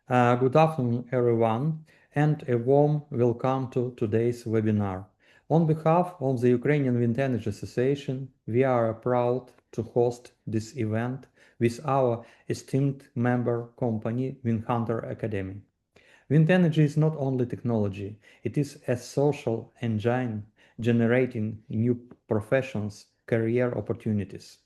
Good afternoon, everyone, and a warm welcome to today's webinar. On behalf of the Ukrainian Wind Energy Association, we are proud to host this event with our esteemed member company, Wind Hunter Academy. Wind energy is not only technology, it is a social engine generating new professions, career opportunities.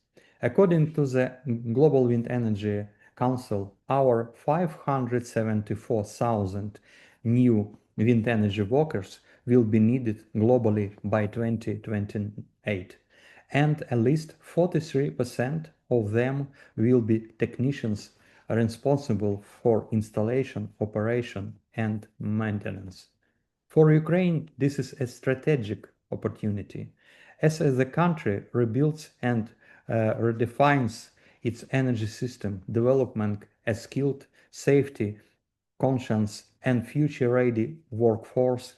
According to the Global Wind Energy Council, our 574,000 new wind energy workers will be needed globally by 2028, and at least 43% of them will be technicians responsible for installation, operation, and maintenance. For Ukraine, this is a strategic opportunity. As the country rebuilds and redefines its energy system, development a skilled, safety, conscious, and future-ready workforce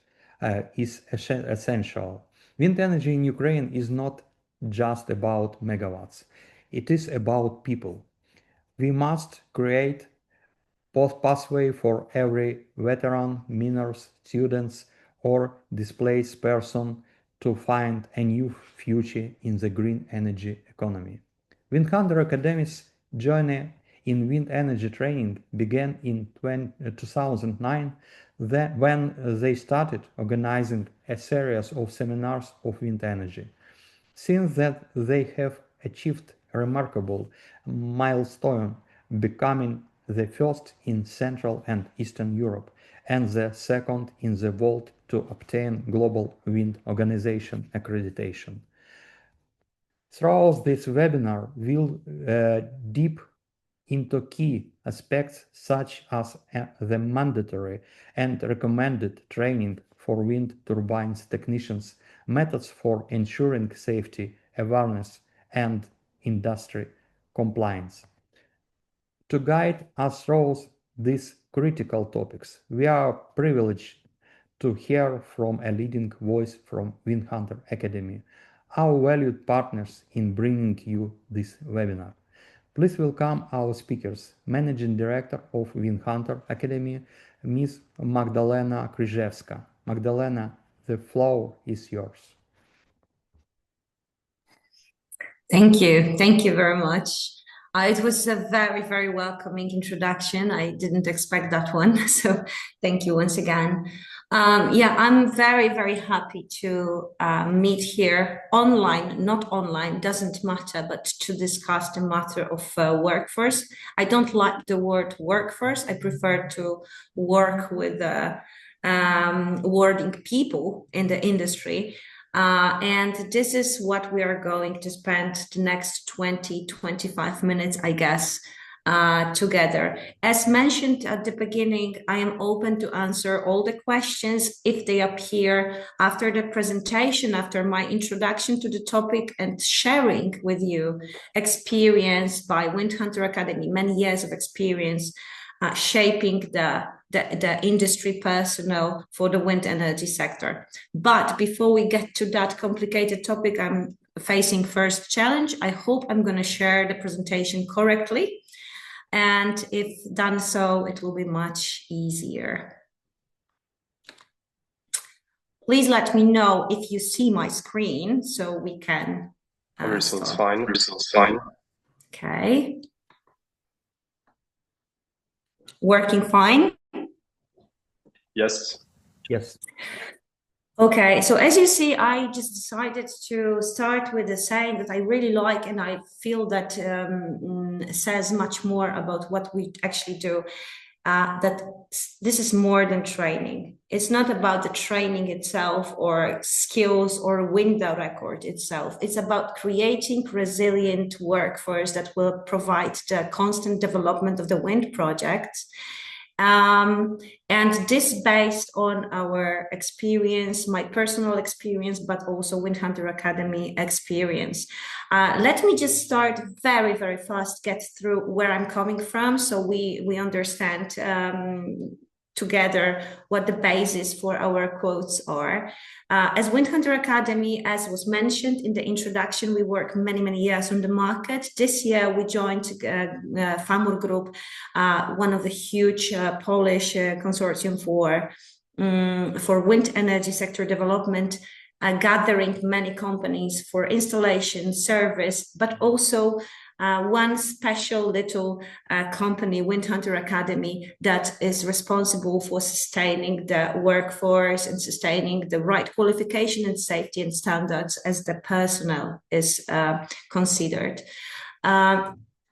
is essential. Wind energy in Ukraine is not just about megawatts. It is about people. We must create pathway for every veteran, minors, students, or displaced person to find a new future in the green energy economy. Wind Hunter Academy's journey in wind energy training began in 2009 when they started organizing a series of seminars of wind energy. Since that, they have achieved a remarkable milestone, becoming the first in Central and Eastern Europe and the second in the world to obtain Global Wind Organization accreditation. Throughout this webinar, we'll deep into key aspects such as the mandatory and recommended training for wind turbines technicians, methods for ensuring safety, awareness, and industry compliance. To guide us through these critical topics, we are privileged to hear from a leading voice from Wind Hunter Academy, our valued partners in bringing you this webinar. Please welcome our speakers, Managing Director of Wind Hunter Academy, Ms. Magdalena Kryzewska. Magdalena, the floor is yours. Thank you. Thank you very much. It was a very, very welcoming introduction. I didn't expect that one. So thank you once again. Yeah, I'm very, very happy to meet here online, not online, doesn't matter, but to discuss the matter of workforce. I don't like the word workforce. I prefer to work with wording people in the industry. And this is what we are going to spend the next 20-25 minutes, I guess, together. As mentioned at the beginning, I am open to answer all the questions if they appear after the presentation, after my introduction to the topic and sharing with you experience by Wind Hunter Academy, many years of experience shaping the industry personnel for the wind energy sector. But before we get to that complicated topic, I'm facing first challenge. I hope I'm going to share the presentation correctly. And if done so, it will be much easier. Please let me know if you see my screen so we can. Everything's fine. Everything's fine. Okay. Working fine? Yes. Yes. Okay, so as you see, I just decided to start with a saying that I really like, and I feel that says much more about what we actually do, that this is more than training. It's not about the training itself or skills or window record itself. It's about creating resilient workforce that will provide the constant development of the wind projects. And this based on our experience, my personal experience, but also Wind Hunter Academy experience. Let me just start very, very fast, get through where I'm coming from, so we understand together what the basis for our quotes are. As Wind Hunter Academy, as was mentioned in the introduction, we work many years on the market. This year we joined FAMUR Group, one of the huge Polish consortium for wind energy sector development, gathering many companies for installation, service, but also one special little company, Wind Hunter Academy, that is responsible for sustaining the workforce and sustaining the right qualification and safety and standards as the personnel is considered.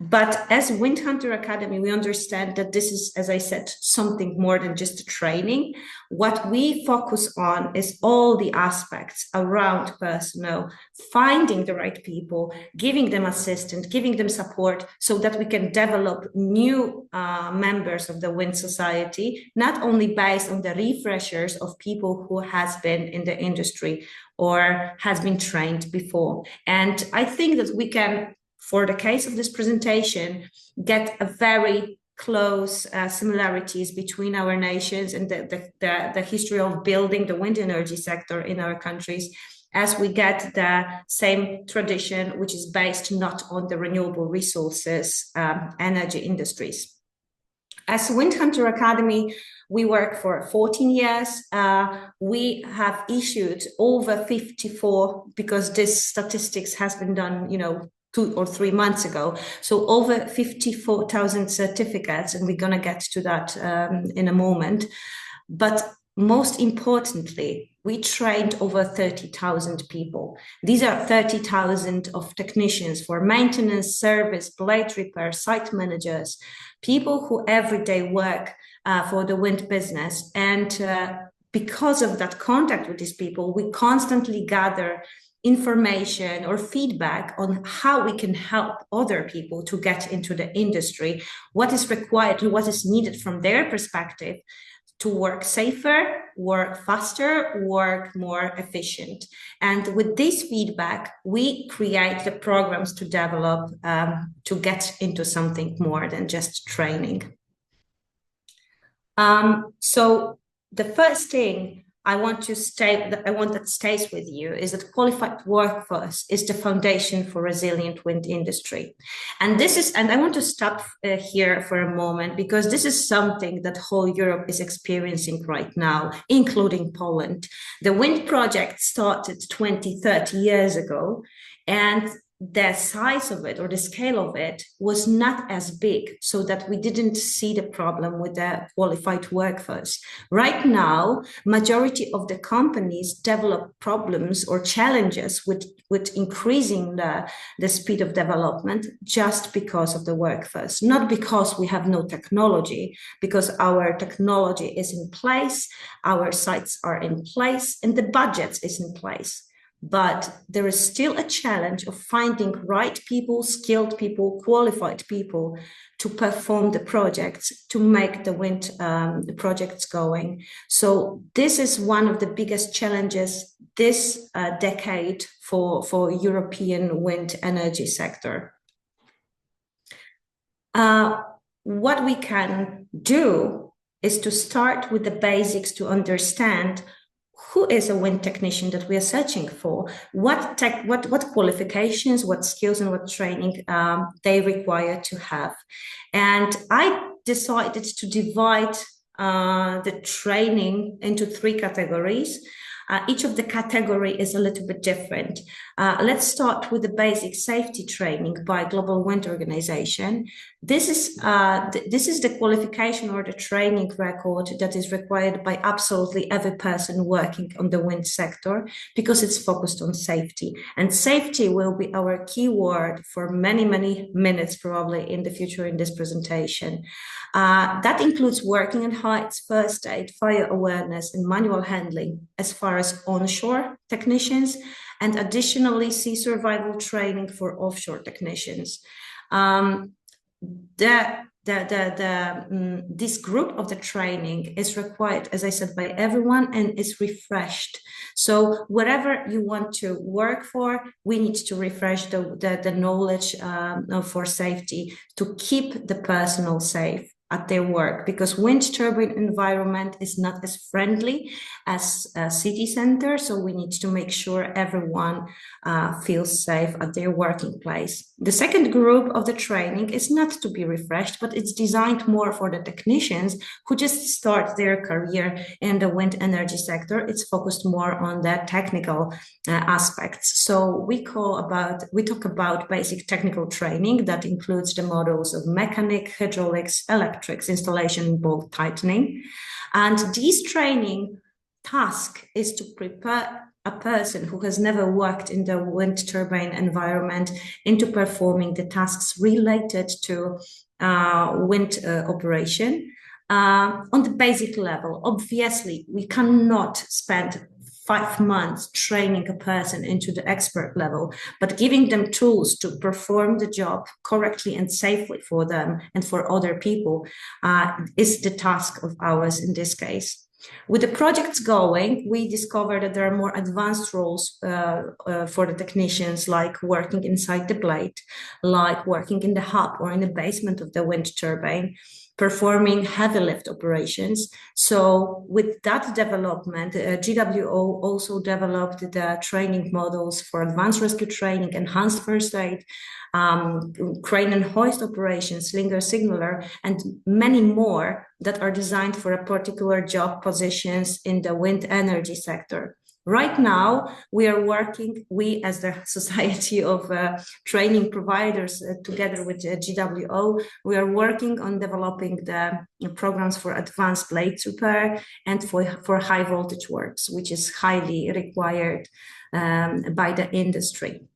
But as Wind Hunter Academy, we understand that this is, as I said, something more than just training. What we focus on is all the aspects around personnel, finding the right people, giving them assistance, giving them support so that we can develop new members of the wind society, not only based on the refreshers of people who has been in the industry or has been trained before. And I think that we can, for the case of this presentation, get a very close similarities between our nations and the history of building the wind energy sector in our countries, as we get the same tradition, which is based not on the renewable resources energy industries. As Wind Hunter Academy, we work for 14 years. We have issued over 54, because this statistics has been done, 2 or 3 months ago. So over 54,000 certificates, and we're going to get to that in a moment. But most importantly, we trained over 30,000 people. These are 30,000 of technicians for maintenance, service, blade repair, site managers, people who every day work for the wind business. And because of that contact with these people, we constantly gather information or feedback on how we can help other people to get into the industry, what is required and what is needed from their perspective to work safer, work faster, work more efficient. And with this feedback, we create the programs to develop, to get into something more than just training. So the first thing I want that stays with you is that qualified workforce is the foundation for resilient wind industry. And I want to stop here for a moment, because this is something that whole Europe is experiencing right now, including Poland. The wind project started 20, 30 years ago, and the size of it or the scale of it was not as big, so that we didn't see the problem with the qualified workforce. Right now, majority of the companies develop problems or challenges with increasing the speed of development just because of the workforce, not because we have no technology, because our technology is in place, our sites are in place, and the budget is in place. But there is still a challenge of finding right people, skilled people, qualified people to perform the projects, to make the wind projects going. So this is one of the biggest challenges this decade for European wind energy sector. What we can do is to start with the basics to understand who is a wind technician that we are searching for, what qualifications, what skills and what training they require to have. And I decided to divide the training into 3 categories. Each of the category is a little bit different. Let's start with the basic safety training by Global Wind Organization. This is the qualification or the training record that is required by absolutely every person working on the wind sector, because it's focused on safety. And safety will be our keyword for many, many minutes probably in the future in this presentation. That includes working in heights, first aid, fire awareness, and manual handling as far as onshore technicians, and additionally sea survival training for offshore technicians. This group of the training is required, as I said, by everyone, and is refreshed. So wherever you want to work for, we need to refresh the knowledge for safety to keep the personnel safe. at their work, because wind turbine environment is not as friendly as a city center. So we need to make sure everyone feels safe at their working place. The second group of the training is not to be refreshed, but it's designed more for the technicians who just start their career in the wind energy sector. It's focused more on the technical aspects. So we talk about basic technical training that includes the models of mechanic, hydraulics, electrics, installation, bolt tightening. And this training task is to prepare a person who has never worked in the wind turbine environment into performing the tasks related to wind operation on the basic level. Obviously, we cannot spend 5 months training a person into the expert level, but giving them tools to perform the job correctly and safely for them and for other people is the task of ours in this case. With the projects going, we discovered that there are more advanced roles for the technicians, like working inside the blade, like working in the hub or in the basement of the wind turbine, performing heavy lift operations. So with that development, GWO also developed the training models for advanced rescue training, enhanced first aid, crane and hoist operations, slinger signaler, and many more that are designed for a particular job positions in the wind energy sector. Right now, we are working, we as the Society of Training Providers, together with GWO, we are working on developing the programs for advanced blades repair and for high voltage works, which is highly required by the industry.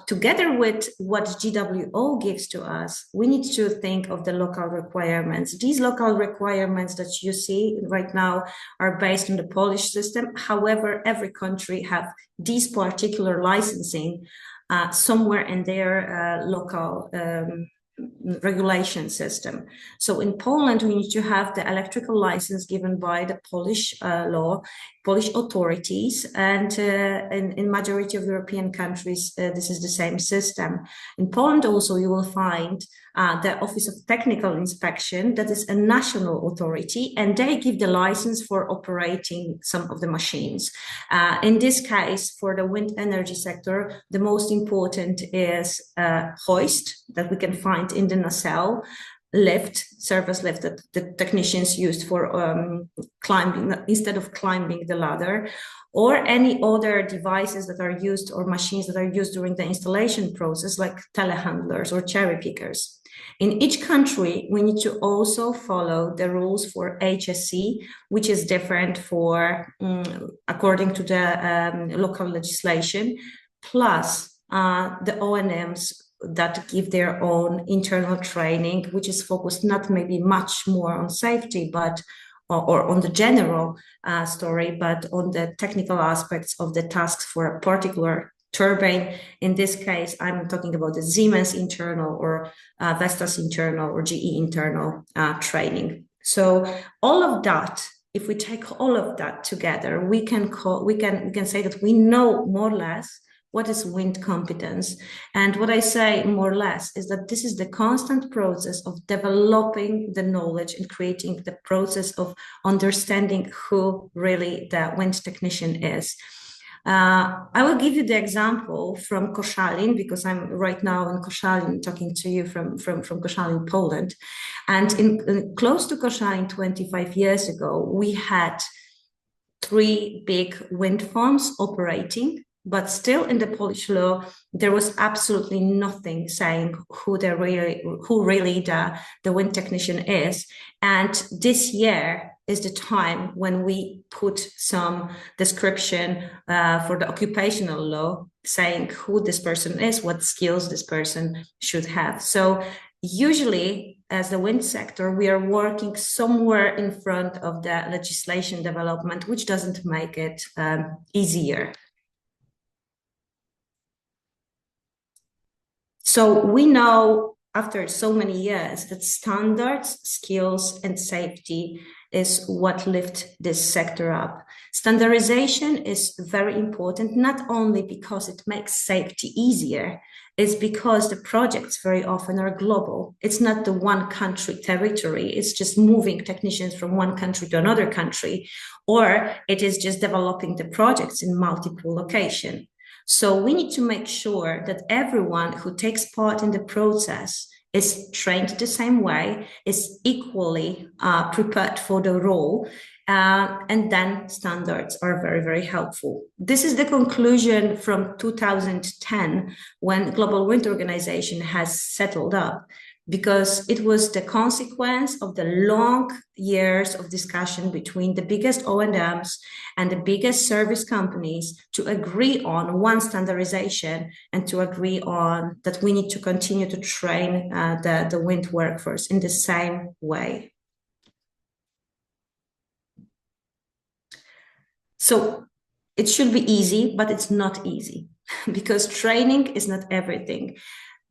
Together with what GWO gives to us, we need to think of the local requirements. These local requirements that you see right now are based on the Polish system. However, every country have these particular licensing somewhere in their local regulation system. So in Poland, we need to have the electrical license given by the Polish law, Polish authorities, and in majority of European countries, this is the same system. In Poland also, you will find the Office of Technical Inspection, that is a national authority, and they give the license for operating some of the machines. In this case, for the wind energy sector, the most important is hoist that we can find in the nacelle, lift, surface lift that the technicians used for climbing, instead of climbing the ladder, or any other devices that are used or machines that are used during the installation process, like telehandlers or cherry pickers. In each country, we need to also follow the rules for HSE, which is different for according to the local legislation, plus the O&Ms that give their own internal training, which is focused not maybe much more on safety, but or on the general story, but on the technical aspects of the tasks for a particular turbine. In this case, I'm talking about the Siemens internal or Vestas internal or GE internal training. So all of that, if we take all of that together, we can say that we know more or less what is wind competence. And what I say more or less is that this is the constant process of developing the knowledge and creating the process of understanding who really the wind technician is. I will give you the example from Koszalin, because I'm right now in Koszalin talking to you from Koszalin, Poland. And in close to Koszalin 25 years ago, we had 3 big wind farms operating, but still in the Polish law, there was absolutely nothing saying who really the wind technician is. And this year is the time when we put some description for the occupational law saying who this person is, what skills this person should have. So usually, as the wind sector, we are working somewhere in front of the legislation development, which doesn't make it easier. So we know after so many years that standards, skills, and safety is what lift this sector up. Standardization is very important, not only because it makes safety easier, it's because the projects very often are global. It's not the one country territory, it's just moving technicians from one country to another country, or it is just developing the projects in multiple locations. So we need to make sure that everyone who takes part in the process is trained the same way, is equally prepared for the role, and then standards are very, very helpful. This is the conclusion from 2010 when Global Wind Organization has settled up, because it was the consequence of the long years of discussion between the biggest O&Ms and the biggest service companies to agree on one standardization and to agree on that we need to continue to train the wind workforce in the same way. So it should be easy, but it's not easy because training is not everything.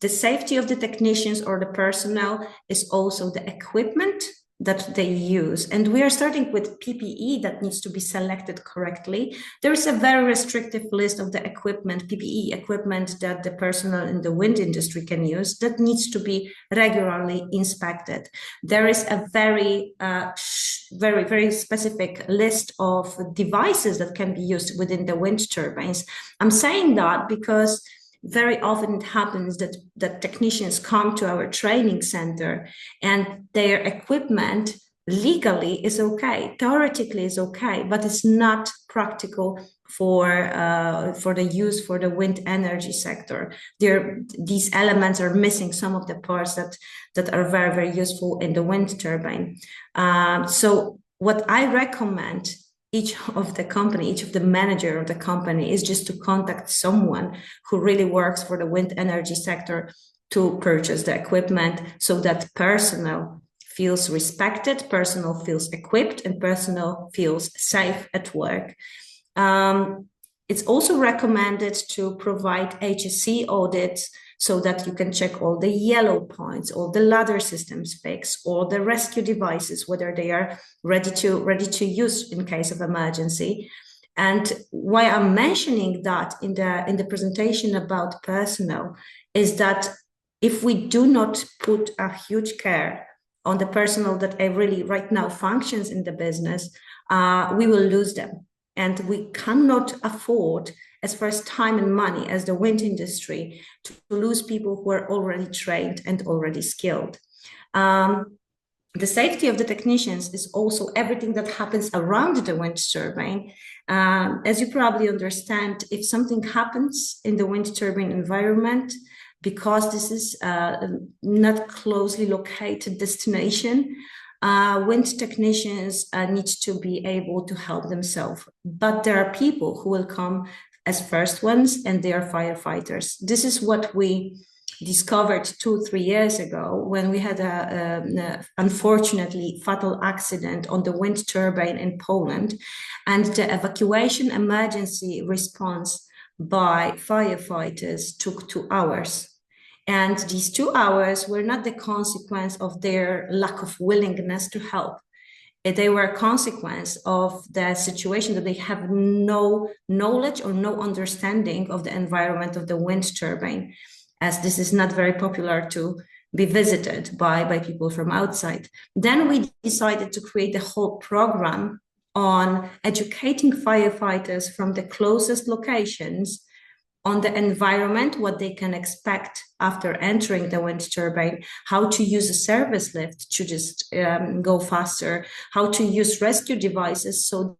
The safety of the technicians or the personnel is also the equipment that they use. And we are starting with PPE that needs to be selected correctly. There is a very restrictive list of the equipment, PPE equipment that the personnel in the wind industry can use that needs to be regularly inspected. There is a very, very specific list of devices that can be used within the wind turbines. I'm saying that because very often it happens that technicians come to our training center and their equipment legally is okay, theoretically is okay, but it's not practical for the use for the wind energy sector. These elements are missing some of the parts that are very, very useful in the wind turbine. So what I recommend each of the manager of the company is just to contact someone who really works for the wind energy sector to purchase the equipment so that personnel feels respected, personnel feels equipped, and personnel feels safe at work. It's also recommended to provide HSE audits so that you can check all the yellow points, all the ladder systems fixed, all the rescue devices, whether they are ready to use in case of emergency. And why I'm mentioning that in the presentation about personnel is that if we do not put a huge care on the personnel that really right now functions in the business, we will lose them. And we cannot afford, as far as time and money as the wind industry, to lose people who are already trained and already skilled. The safety of the technicians is also everything that happens around the wind turbine. As you probably understand, if something happens in the wind turbine environment, because this is not closely located destination, wind technicians need to be able to help themselves. But there are people who will come as first ones, and they are firefighters. This is what we discovered 2-3 years ago when we had a unfortunately fatal accident on the wind turbine in Poland, and the evacuation emergency response by firefighters took 2 hours. And these 2 hours were not the consequence of their lack of willingness to help. They were a consequence of the situation that they have no knowledge or no understanding of the environment of the wind turbine, as this is not very popular to be visited by people from outside. Then we decided to create a whole program on educating firefighters from the closest locations on the environment, what they can expect after entering the wind turbine, how to use a service lift to just go faster, how to use rescue devices so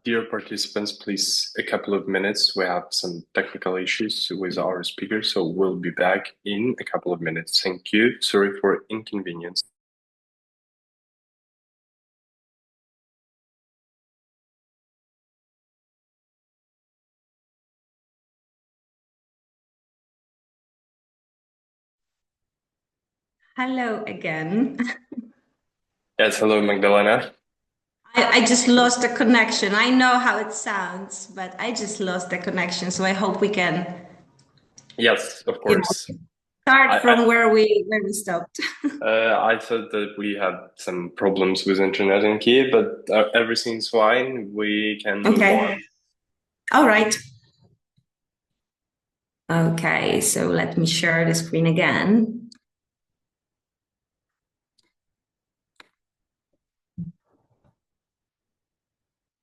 Dear participants, please, a couple of minutes. We have some technical issues with our speaker, so we'll be back in a couple of minutes. Thank you. Sorry for inconvenience. Hello again. Yes, hello, Magdalena. I just lost the connection. I know how it sounds, but I just lost the connection. So I hope we can Yes, of course. Start from where we stopped. I thought that we had some problems with internet in Kiev, but everything's fine. We can move on. All right. Okay, so let me share the screen again.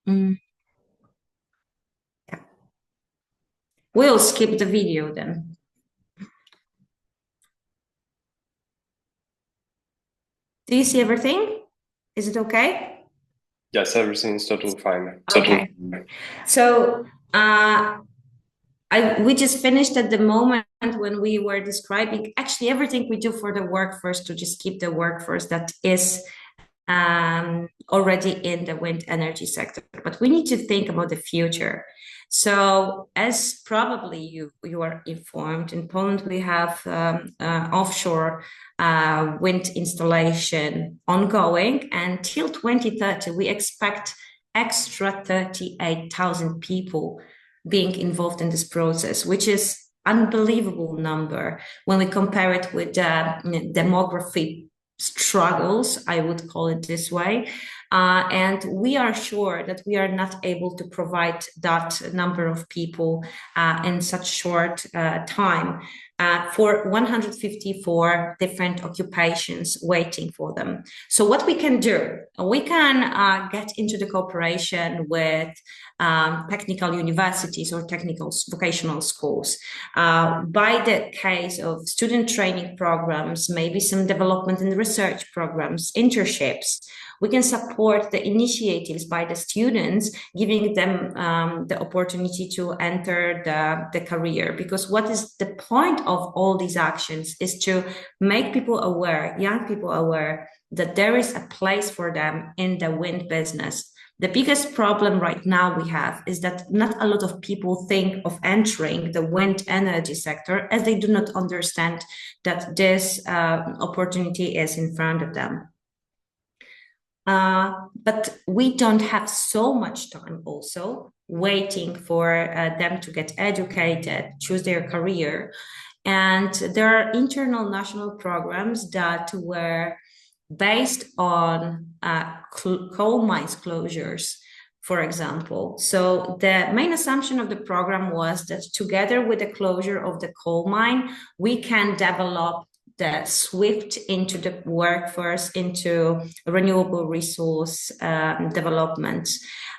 Yeah. We'll skip the video then. Do you see everything? Is it okay? Yes, everything's totally fine. Okay. So we just finished at the moment when we were describing actually everything we do for the workforce to just keep the workforce that is already in the wind energy sector. But we need to think about the future. So as probably you are informed, in Poland we have offshore wind installation ongoing, and till 2030 we expect extra 38,000 people being involved in this process, which is unbelievable number when we compare it with demography struggles, I would call it this way. And we are sure that we are not able to provide that number of people in such short time for 154 different occupations waiting for them. So what we can do, we can get into the cooperation with technical universities or technical vocational schools. By the case of student training programs, maybe some development and research programs, internships, we can support the initiatives by the students, giving them the opportunity to enter the career. Because what is the point of all these actions is to make people aware, young people aware, that there is a place for them in the wind business. The biggest problem right now we have is that not a lot of people think of entering the wind energy sector, as they do not understand that this opportunity is in front of them. But we don't have so much time also waiting for them to get educated, choose their career. And there are internal national programs that were based on coal mines closures, for example. So the main assumption of the program was that together with the closure of the coal mine, we can develop the swift into the workforce, into renewable resource development.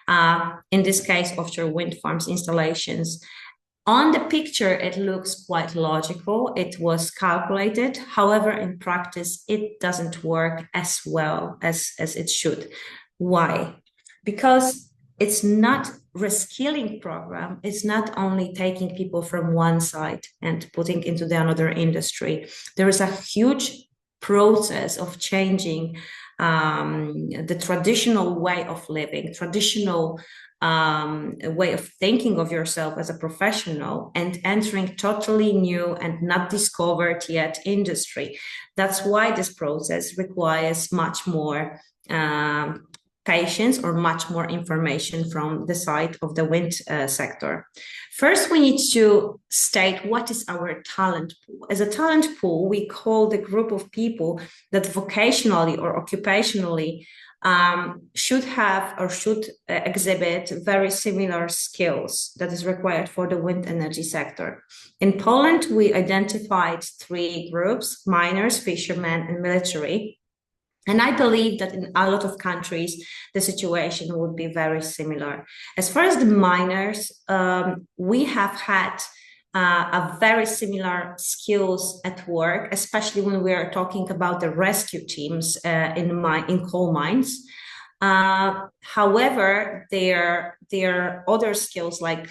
In this case, offshore wind farms installations. On the picture, it looks quite logical. It was calculated. However, in practice, it doesn't work as well as it should. Why? Because it's not reskilling program. It's not only taking people from one side and putting into the another industry. There is a huge process of changing the traditional way of living, traditional way of thinking of yourself as a professional, and entering totally new and not discovered yet industry. That's why this process requires much more patience or much more information from the side of the wind sector. First, we need to state what is our talent pool. As a talent pool, we call the group of people that vocationally or occupationally should have or should exhibit very similar skills that is required for the wind energy sector. In Poland, we identified 3 groups: miners, fishermen, and military. And I believe that in a lot of countries, the situation would be very similar. As far as the miners, we have had a very similar skills at work, especially when we are talking about the rescue teams in coal mines. However, there are other skills like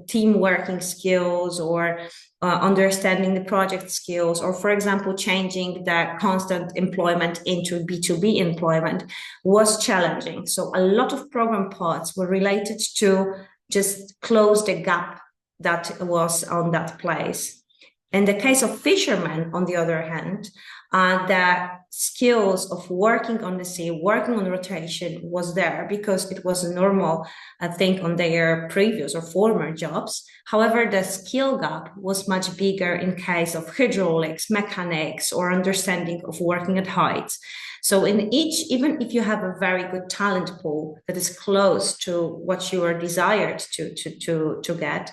team working skills or understanding the project skills, or for example, changing the constant employment into B2B employment was challenging. So a lot of program parts were related to just close the gap that was on that place. In the case of fishermen, on the other hand, the skills of working on the sea, working on rotation was there because it was a normal thing on their previous or former jobs. However, the skill gap was much bigger in case of hydraulics, mechanics, or understanding of working at heights. So in each, even if you have a very good talent pool that is close to what you are desired to get,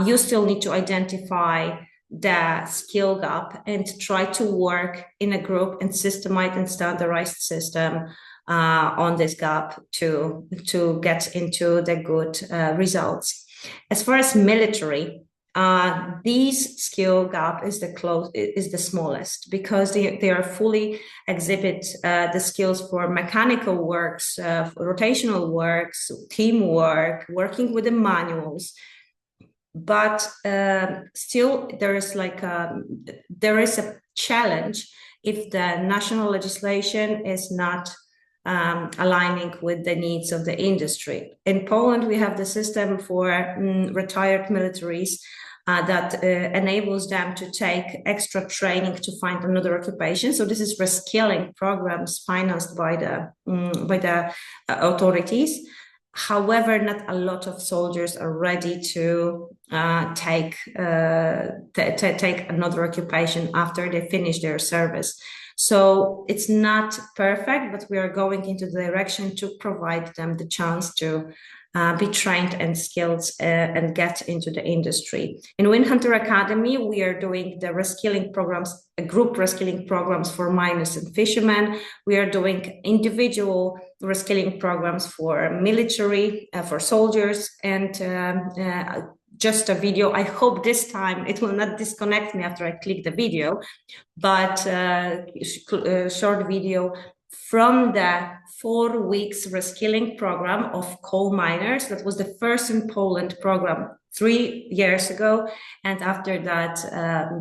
you still need to identify the skill gap and try to work in a group and systemized and standardized system on this gap to get into the good results. As far as military, these skill gap is the smallest because they are fully exhibit the skills for mechanical works, rotational works, teamwork, working with the manuals. But still, there is a challenge if the national legislation is not aligning with the needs of the industry. In Poland, we have the system for retired militaries that enables them to take extra training to find another occupation. So this is reskilling programs financed by the authorities. However, not a lot of soldiers are ready to take another occupation after they finish their service. So it's not perfect, but we are going into the direction to provide them the chance to be trained and skilled and get into the industry. In Wind Hunter Academy, we are doing the reskilling programs, group reskilling programs for miners and fishermen. We are doing individual reskilling programs for military, for soldiers, and just a video. I hope this time it will not disconnect me after I click the video, but short video from the 4 weeks reskilling program of coal miners. That was the first in Poland program 3 years ago. And after that,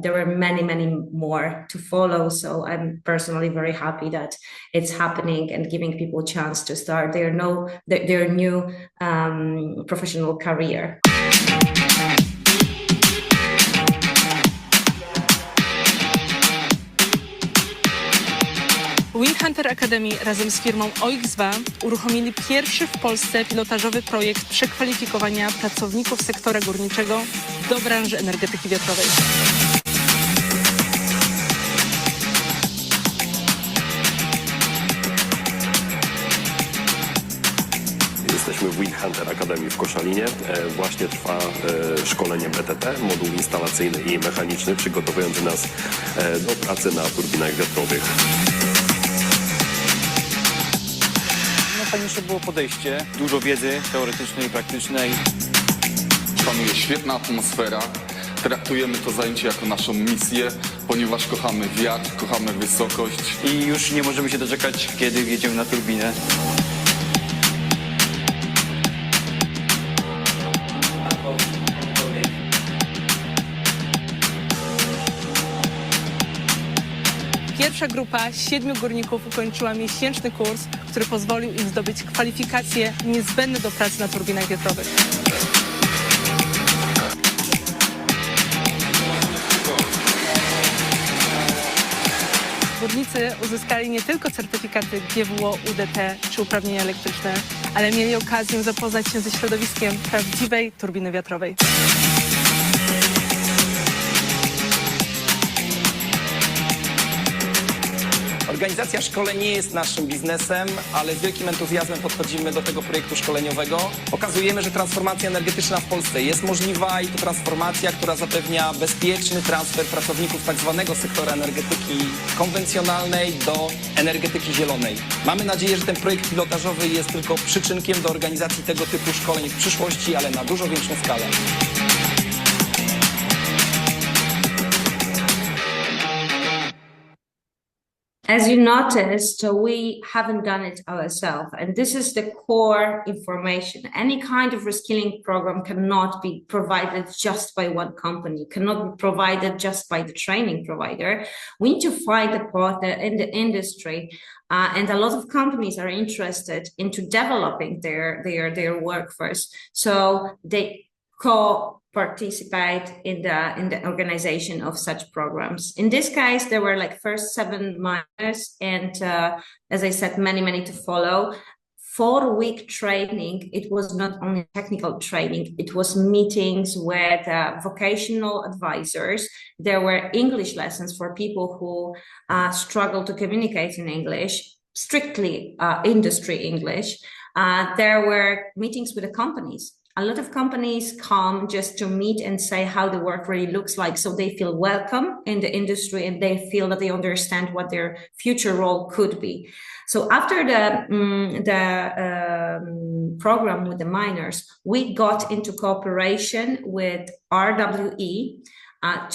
there were many, many more to follow. So I'm personally very happy that it's happening and giving people a chance to start their new professional career. Wind Hunter Academy razem z firmą OXWA uruchomili pierwszy w Polsce pilotażowy projekt przekwalifikowania pracowników sektora górniczego do branży energetyki wiatrowej. Jesteśmy w Wind Hunter Academy w Koszalinie. Właśnie trwa szkolenie BTT, moduł instalacyjny i mechaniczny, przygotowujący nas do pracy na turbinach wiatrowych. Najfajniejsze było podejście, dużo wiedzy teoretycznej i praktycznej. Panuje świetna atmosfera. Traktujemy to zajęcie jako naszą misję, ponieważ kochamy wiatr, kochamy wysokość. I już nie możemy się doczekać, kiedy wjedziemy na turbinę. Pierwsza grupa 7 górników ukończyła miesięczny kurs, który pozwolił im zdobyć kwalifikacje niezbędne do pracy na turbinach wiatrowych. Górnicy uzyskali nie tylko certyfikaty GWO, UDT czy uprawnienia elektryczne, ale mieli okazję zapoznać się ze środowiskiem prawdziwej turbiny wiatrowej. Organizacja szkoleń nie jest naszym biznesem, ale z wielkim entuzjazmem podchodzimy do tego projektu szkoleniowego. Pokazujemy, że transformacja energetyczna w Polsce jest możliwa i to transformacja, która zapewnia bezpieczny transfer pracowników tak zwanego sektora energetyki konwencjonalnej do energetyki zielonej. Mamy nadzieję, że ten projekt pilotażowy jest tylko przyczynkiem do organizacji tego typu szkoleń w przyszłości, ale na dużo większą skalę. As you noticed, we haven't done it ourselves, and this is the core information. Any kind of reskilling program cannot be provided just by one company, cannot be provided just by the training provider. We need to find a partner in the industry, and a lot of companies are interested into developing their workforce, so they participate in the organization of such programs. In this case, there were like first 7 minors, and as I said, many to follow. 4-week training. It was not only technical training, it was meetings with vocational advisors. There were English lessons for people who struggle to communicate in English, strictly industry English. There were meetings with the companies. A lot of companies come just to meet and say how the work really looks like, so they feel welcome in the industry and they feel that they understand what their future role could be. So after the program with the minors, we got into cooperation with RWE,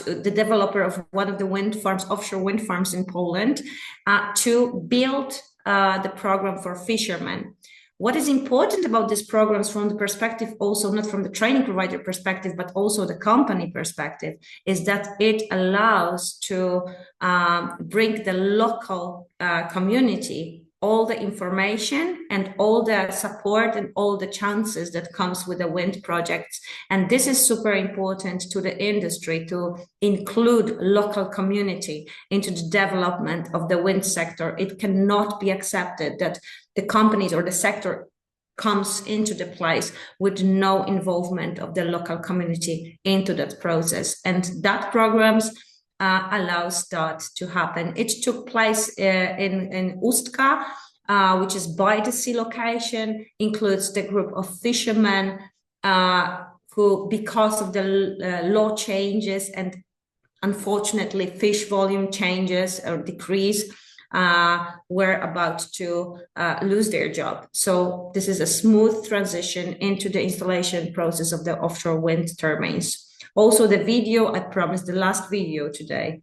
the developer of one of the wind farms, offshore wind farms in Poland, to build the program for fishermen. What is important about these programs from the perspective, also not from the training provider perspective, but also the company perspective, is that it allows to bring the local community all the information and all the support and all the chances that comes with the wind projects. And this is super important to the industry, to include local community into the development of the wind sector. It cannot be accepted that the companies or the sector comes into the place with no involvement of the local community into that process. And that programs allows that to happen. It took place in Ustka, which is by the sea location, includes the group of fishermen who, because of the law changes and unfortunately fish volume changes or decrease, were about to lose their job. So this is a smooth transition into the installation process of the offshore wind turbines. Also, the video, I promised the last video today.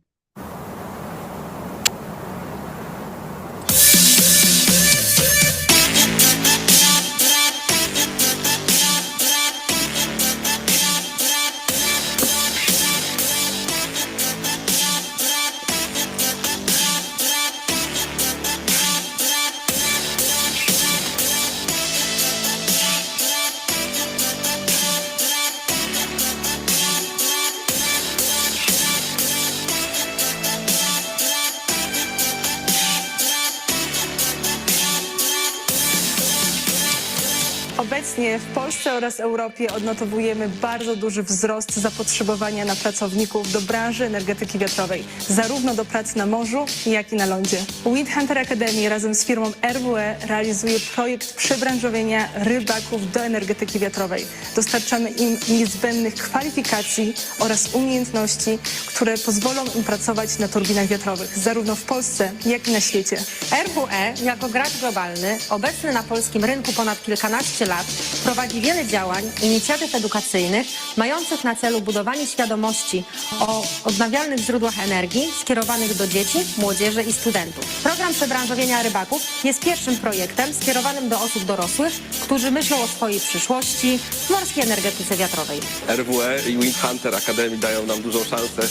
Obecnie w Polsce oraz Europie odnotowujemy bardzo duży wzrost zapotrzebowania na pracowników do branży energetyki wiatrowej, zarówno do pracy na morzu, jak i na lądzie. Wind Hunter Academy razem z firmą RWE realizuje projekt przebranżowienia rybaków do energetyki wiatrowej. Dostarczamy im niezbędnych kwalifikacji oraz umiejętności, które pozwolą im pracować na turbinach wiatrowych, zarówno w Polsce, jak i na świecie. RWE jako gracz globalny, obecny na polskim rynku ponad kilkanaście lat, prowadzi wiele działań, inicjatyw edukacyjnych mających na celu budowanie świadomości o odnawialnych źródłach energii skierowanych do dzieci, młodzieży i studentów. Program przebranżowienia rybaków jest pierwszym projektem skierowanym do osób dorosłych, którzy myślą o swojej przyszłości w morskiej energetyce wiatrowej. RWE i Wind Hunter Academy dają nam dużą szansę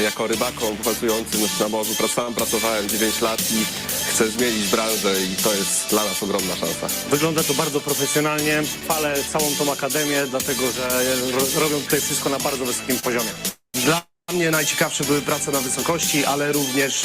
jako rybakom pracującym na morzu. Sam pracowałem 9 lat i chcę zmienić branżę i to jest dla nas ogromna szansa. Wygląda to bardzo profesjonalnie. Chwalę całą tą akademię, dlatego że robią tutaj wszystko na bardzo wysokim poziomie. Dla mnie najciekawsze były prace na wysokości, ale również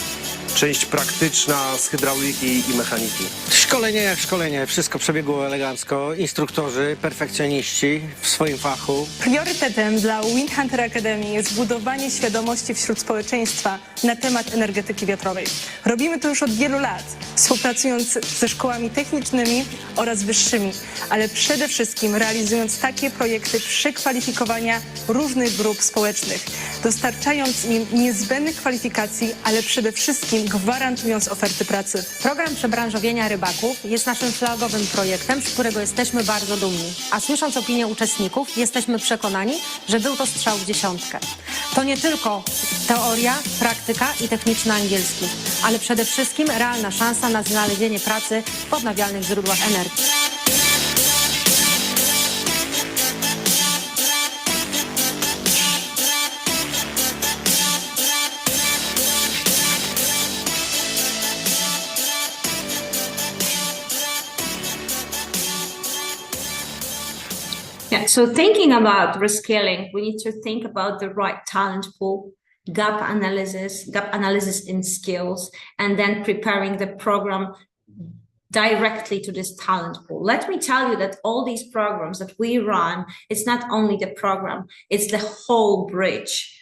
część praktyczna z hydrauliki i mechaniki. Szkolenie jak szkolenie, wszystko przebiegło elegancko, instruktorzy, perfekcjoniści w swoim fachu. Priorytetem dla Wind Hunter Academy jest budowanie świadomości wśród społeczeństwa na temat energetyki wiatrowej. Robimy to już od wielu lat, współpracując ze szkołami technicznymi oraz wyższymi, ale przede wszystkim realizując takie projekty przekwalifikowania różnych grup społecznych, dostarczając im niezbędnych kwalifikacji, ale przede wszystkim gwarantując oferty pracy. Program przebranżowienia rybaków jest naszym flagowym projektem, z którego jesteśmy bardzo dumni. A słysząc opinię uczestników, jesteśmy przekonani, że był to strzał w dziesiątkę. To nie tylko teoria, praktyka i techniczny angielski, ale przede wszystkim realna szansa na znalezienie pracy w odnawialnych źródłach energii. Yeah, so thinking about reskilling, we need to think about the right talent pool, gap analysis in skills, and then preparing the program directly to this talent pool. Let me tell you that all these programs that we run, it's not only the program, it's the whole bridge.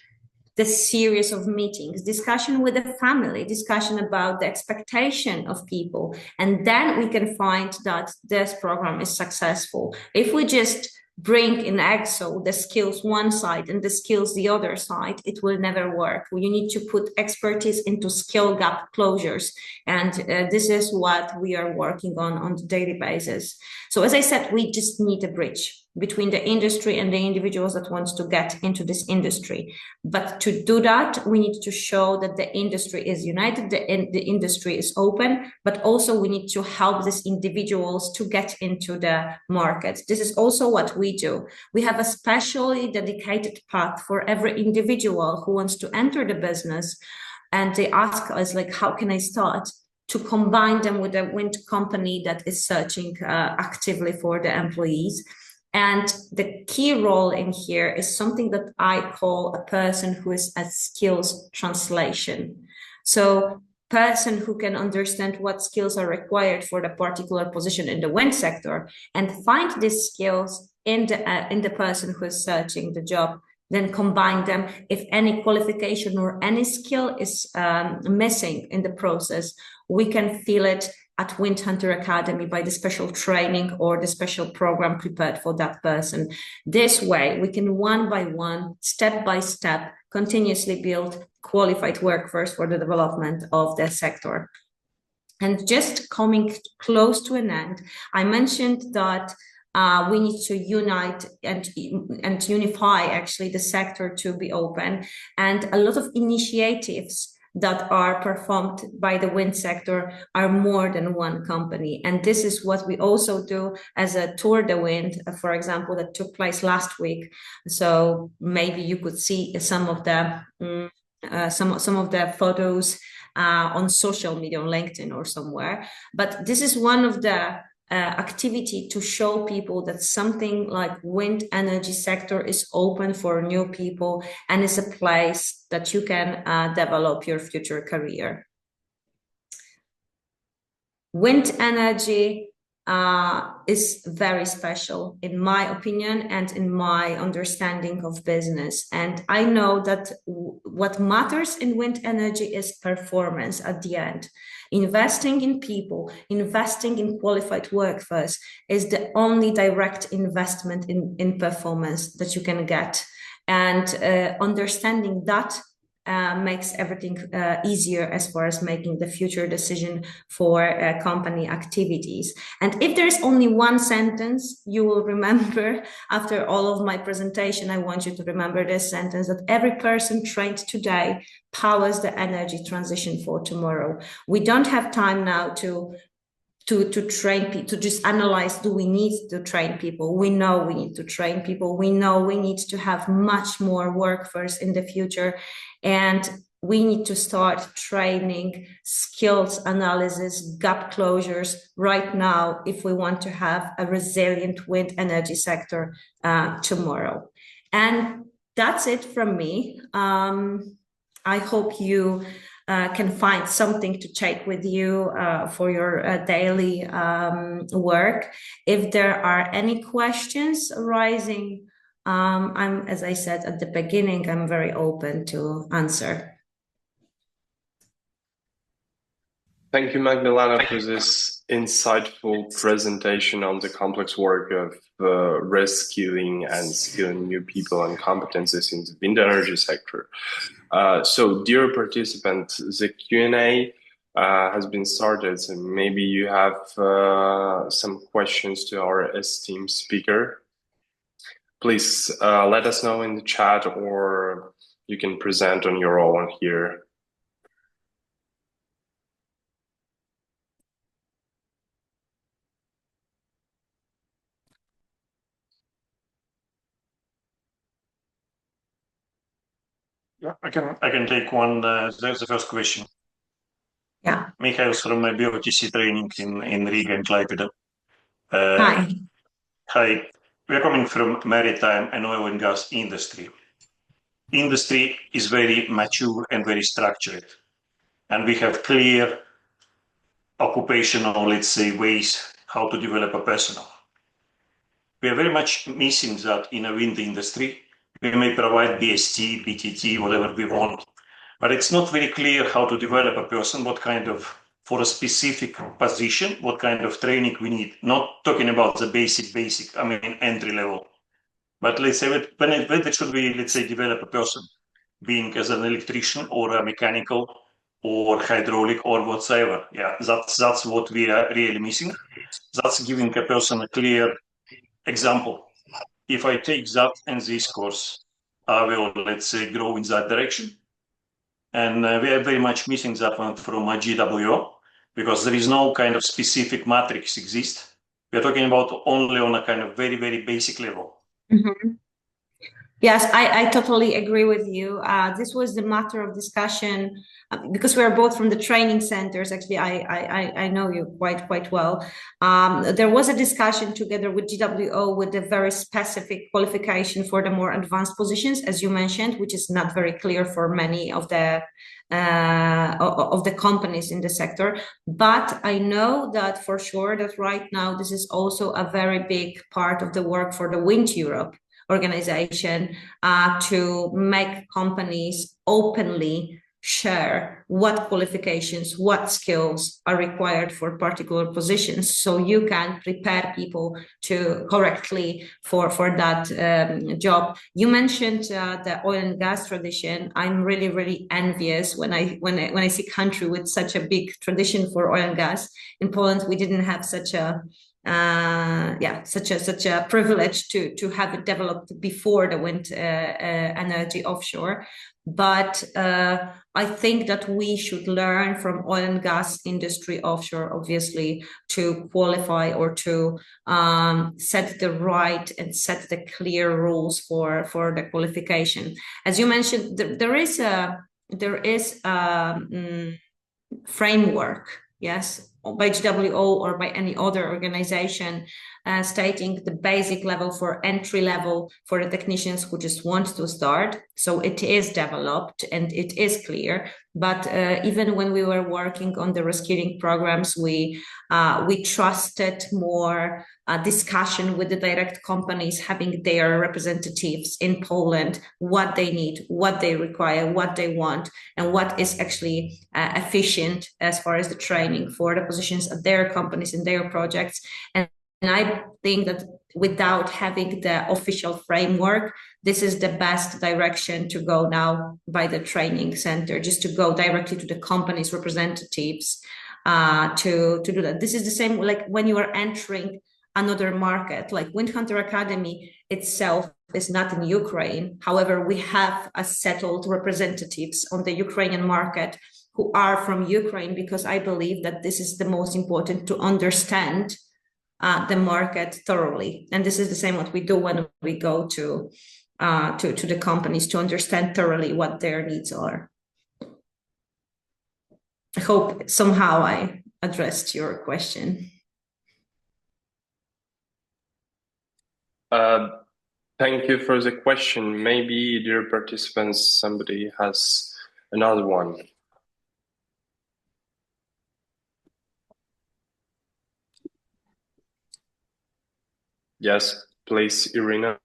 The series of meetings, discussion with the family, discussion about the expectation of people, and then we can find that this program is successful. If we just bring in Excel the skills one side and the skills the other side, it will never work. You need to put expertise into skill gap closures, and this is what we are working on a daily basis. So as I said, we just need a bridge between the industry and the individuals that want to get into this industry. But to do that, we need to show that the industry is united, the industry is open, but also we need to help these individuals to get into the market. This is also what we do. We have a specially dedicated path for every individual who wants to enter the business, and they ask us, like, how can I start? To combine them with a wind company that is searching actively for the employees. And the key role in here is something that I call a person who is a skills translation. So person who can understand what skills are required for the particular position in the wind sector and find these skills in the person who is searching the job, then combine them. If any qualification or any skill is missing in the process, we can feel it at Wind Hunter Academy by the special training or the special program prepared for that person. This way, we can one by one, step by step, continuously build qualified workforce for the development of the sector. And just coming close to an end, I mentioned that we need to unite and unify actually the sector to be open, and a lot of initiatives that are performed by the wind sector are more than one company. And this is what we also do as a Tour de Wind, for example, that took place last week. So maybe you could see some of the photos on social media, on LinkedIn or somewhere. But this is one of the activity to show people that something like wind energy sector is open for new people and is a place that you can develop your future career. Wind energy is very special in my opinion and in my understanding of business. And I know that what matters in wind energy is performance at the end. Investing in people, investing in qualified workforce is the only direct investment in performance that you can get. And understanding that makes everything easier as far as making the future decision for company activities. And if there's only one sentence you will remember after all of my presentation, I want you to remember this sentence, that every person trained today powers the energy transition for tomorrow. We don't have time now to train people, to just analyze, do we need to train people? We know we need to train people. We know we need to have much more workforce in the future. And we need to start training skills analysis, gap closures right now if we want to have a resilient wind energy sector tomorrow. And that's it from me. I hope you can find something to take with you for your daily work. If there are any questions arising, I'm, as I said at the beginning, I'm very open to answer. Thank you, Magdalena, for this insightful presentation on the complex work of reskilling and skilling new people and competencies in the wind energy sector. So, dear participants, the Q&A has been started, so maybe you have some questions to our esteemed speaker. Please let us know in the chat, or you can present on your own here. Yeah, I can take one. That's the first question. Yeah. Michael from BOTC training in Riga and Klaipėda. Hi. Hi. We are coming from maritime and oil and gas industry. Industry is very mature and very structured, and we have clear occupational, let's say, ways how to develop a personnel. We are very much missing that in a wind industry. We may provide BST, BTT, whatever we want, but it's not very clear how to develop a person, what kind of, for a specific position, what kind of training we need. Not talking about the basic, I mean, entry level. But let's say when should we, let's say, develop a person, being as an electrician or a mechanical or hydraulic or whatsoever. Yeah, that's what we are really missing. That's giving a person a clear example. If I take that and this course, I will, let's say, grow in that direction. And we are very much missing that one from a GWO, because there is no kind of specific matrix exist. We are talking about only on a kind of very, very basic level. Mm-hmm. Yes, I totally agree with you. This was the matter of discussion because we are both from the training centers. Actually, I know you quite well. There was a discussion together with GWO with a very specific qualification for the more advanced positions, as you mentioned, which is not very clear for many of the companies in the sector. But I know that for sure that right now this is also a very big part of the work for the Wind Europe organization to make companies openly share what qualifications, what skills are required for particular positions, so you can prepare people to correctly for that job. You mentioned the oil and gas tradition. I'm really envious when I see country with such a big tradition for oil and gas. In Poland, we didn't have such a such a privilege to have it developed before the wind energy offshore. But I think that we should learn from oil and gas industry offshore, obviously, to qualify or to set the right and set the clear rules for the qualification. As you mentioned, there is a framework, yes, by GWO or by any other organization, stating the basic level for entry level for the technicians who just want to start. So it is developed and it is clear. But even when we were working on the reskilling programs, we trusted more discussion with the direct companies, having their representatives in Poland, what they need, what they require, what they want, and what is actually efficient as far as the training for the positions of their companies and their projects. And I think that without having the official framework, this is the best direction to go now by the training center, just to go directly to the company's representatives to do that. This is the same like when you are entering another market, like Wind Hunter Academy itself is not in Ukraine. However, we have a settled representatives on the Ukrainian market who are from Ukraine, because I believe that this is the most important to understand the market thoroughly. And this is the same what we do when we go to the companies, to understand thoroughly what their needs are. I hope somehow I addressed your question. Thank you for the question. Maybe, dear participants, somebody has another one. Yes, please, Irina.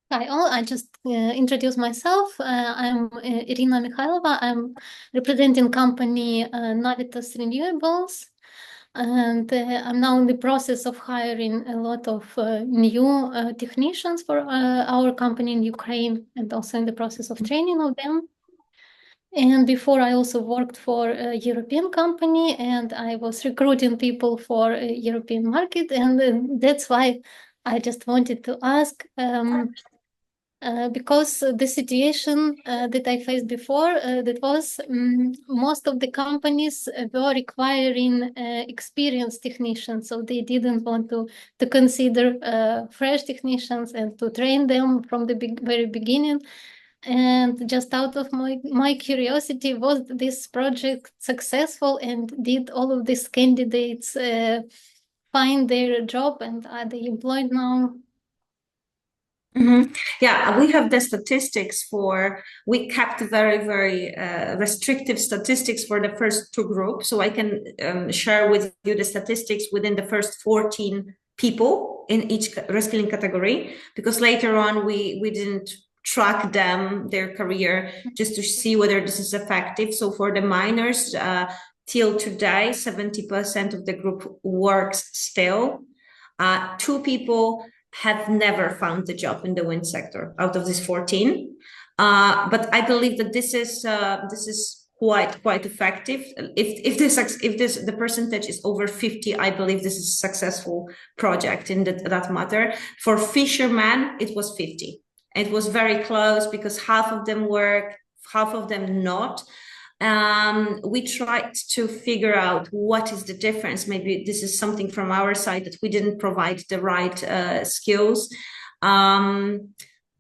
Hi all, I just introduce myself. I'm Irina Mikhailova. I'm representing company Navitas Renewables, and I'm now in the process of hiring a lot of new technicians for our company in Ukraine, and also in the process of training of them. And before I also worked for a European company, and I was recruiting people for a European market, and that's why I just wanted to ask. Because the situation that I faced before, that was most of the companies were requiring experienced technicians, so they didn't want to consider fresh technicians and to train them from the very beginning. And just out of my curiosity, was this project successful, and did all of these candidates find their job, and are they employed now? Yeah, we have the statistics we kept very, very restrictive statistics for the first two groups. So I can share with you the statistics within the first 14 people in each reskilling category, because later on we didn't track their career, just to see whether this is effective. So for the minors, till today, 70% of the group works still. 2 people have never found the job in the wind sector out of these 14. But I believe that this is quite effective. If the percentage is over 50, I believe this is a successful project in that matter. For fishermen, it was 50. It was very close, because half of them work, half of them not. We tried to figure out what is the difference. Maybe this is something from our side, that we didn't provide the right skills.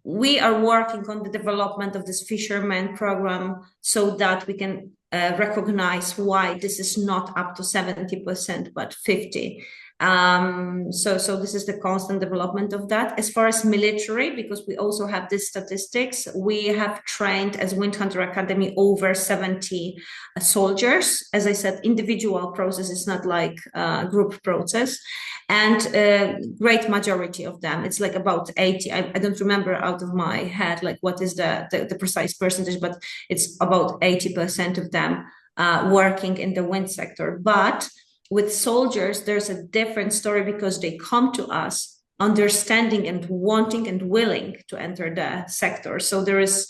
We are working on the development of this fisherman program, so that we can recognize why this is not up to 70%, but 50%. So this is the constant development of that. As far as military, because we also have these statistics, we have trained as Wind Hunter Academy over 70 soldiers. As I said, individual process is not like a group process, and great majority of them, it's like about 80. I don't remember out of my head like what is the precise percentage, but it's about 80% of them working in the wind sector. But with soldiers, there's a different story, because they come to us understanding and wanting and willing to enter the sector. So there is,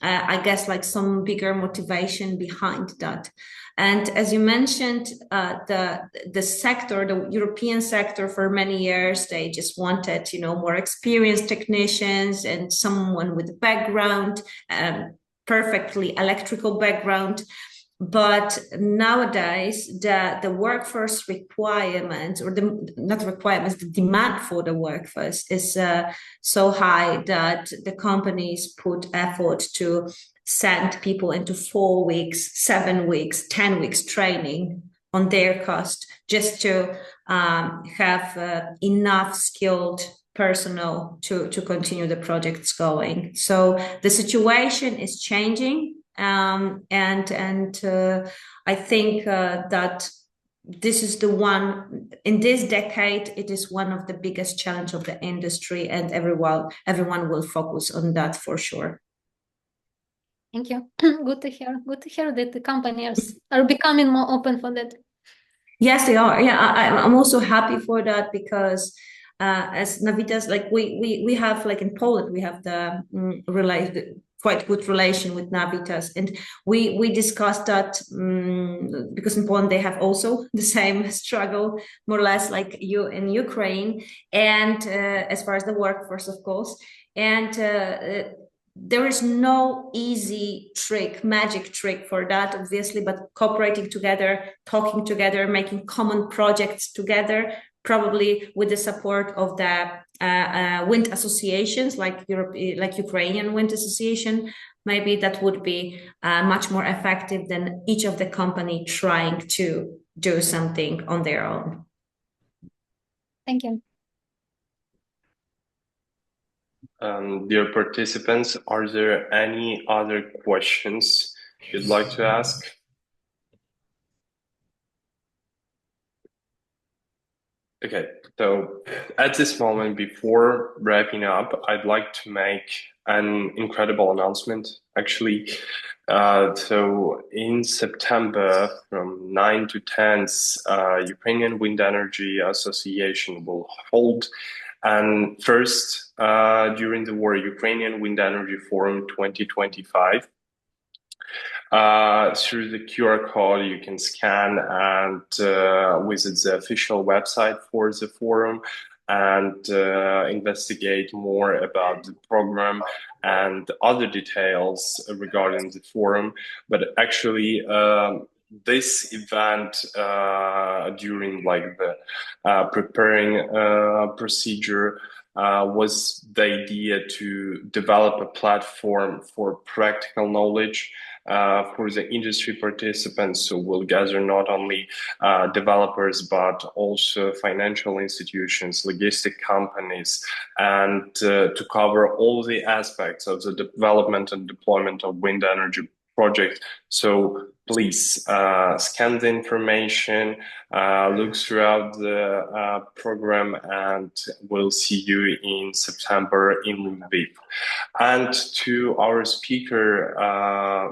I guess, like some bigger motivation behind that. And as you mentioned, the sector, the European sector, for many years, they just wanted, more experienced technicians and someone with a background, perfectly electrical background. But nowadays, the workforce requirements, or the demand for the workforce is so high that the companies put effort to send people into 4 weeks, 7 weeks, 10 weeks training on their cost, just to have enough skilled personnel to continue the projects going. So the situation is changing. And I think that this is the one, in this decade, it is one of the biggest challenge of the industry, and everyone will focus on that for sure. Thank you. Good to hear. Good to hear that the companies are becoming more open for that. Yes, they are. Yeah, I'm also happy for that, because as Navitas, like we have, like in Poland, we have the quite good relation with Navitas, and we discussed that because in Poland they have also the same struggle, more or less like you in Ukraine, and as far as the workforce, of course, and there is no easy trick, magic trick for that, obviously, but cooperating together, talking together, making common projects together, probably with the support of the wind associations, like Ukrainian Wind Association, maybe that would be much more effective than each of the company trying to do something on their own. Thank you. Dear participants, are there any other questions you'd like to ask? Okay, so at this moment, before wrapping up, I'd like to make an incredible announcement, actually. So in September, from 9 to 10th, Ukrainian Wind Energy Association will hold and first, during the war, Ukrainian Wind Energy Forum 2025. Through the QR code, you can scan and visit the official website for the forum and investigate more about the program and other details regarding the forum. But actually, this event during like the preparing procedure was the idea to develop a platform for practical knowledge for the industry participants, who will gather not only developers but also financial institutions, logistic companies, and to cover all the aspects of the development and deployment of wind energy project. So please scan the information, look throughout the program, and we'll see you in September in Lviv. And to our speaker,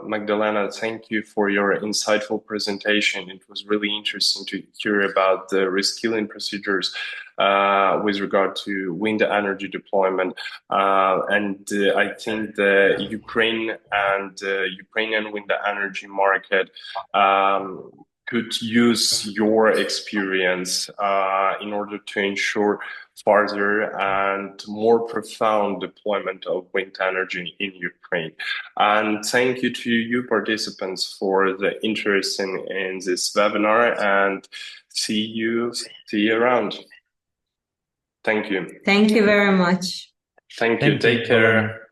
Magdalena, thank you for your insightful presentation. It was really interesting to hear about the reskilling procedures with regard to wind energy deployment. And I think the Ukraine and Ukrainian wind energy market could use your experience in order to ensure further and more profound deployment of wind energy in Ukraine. And thank you to you participants for the interest in this webinar, and see you around. Thank you. Thank you very much. Thank you. Take care.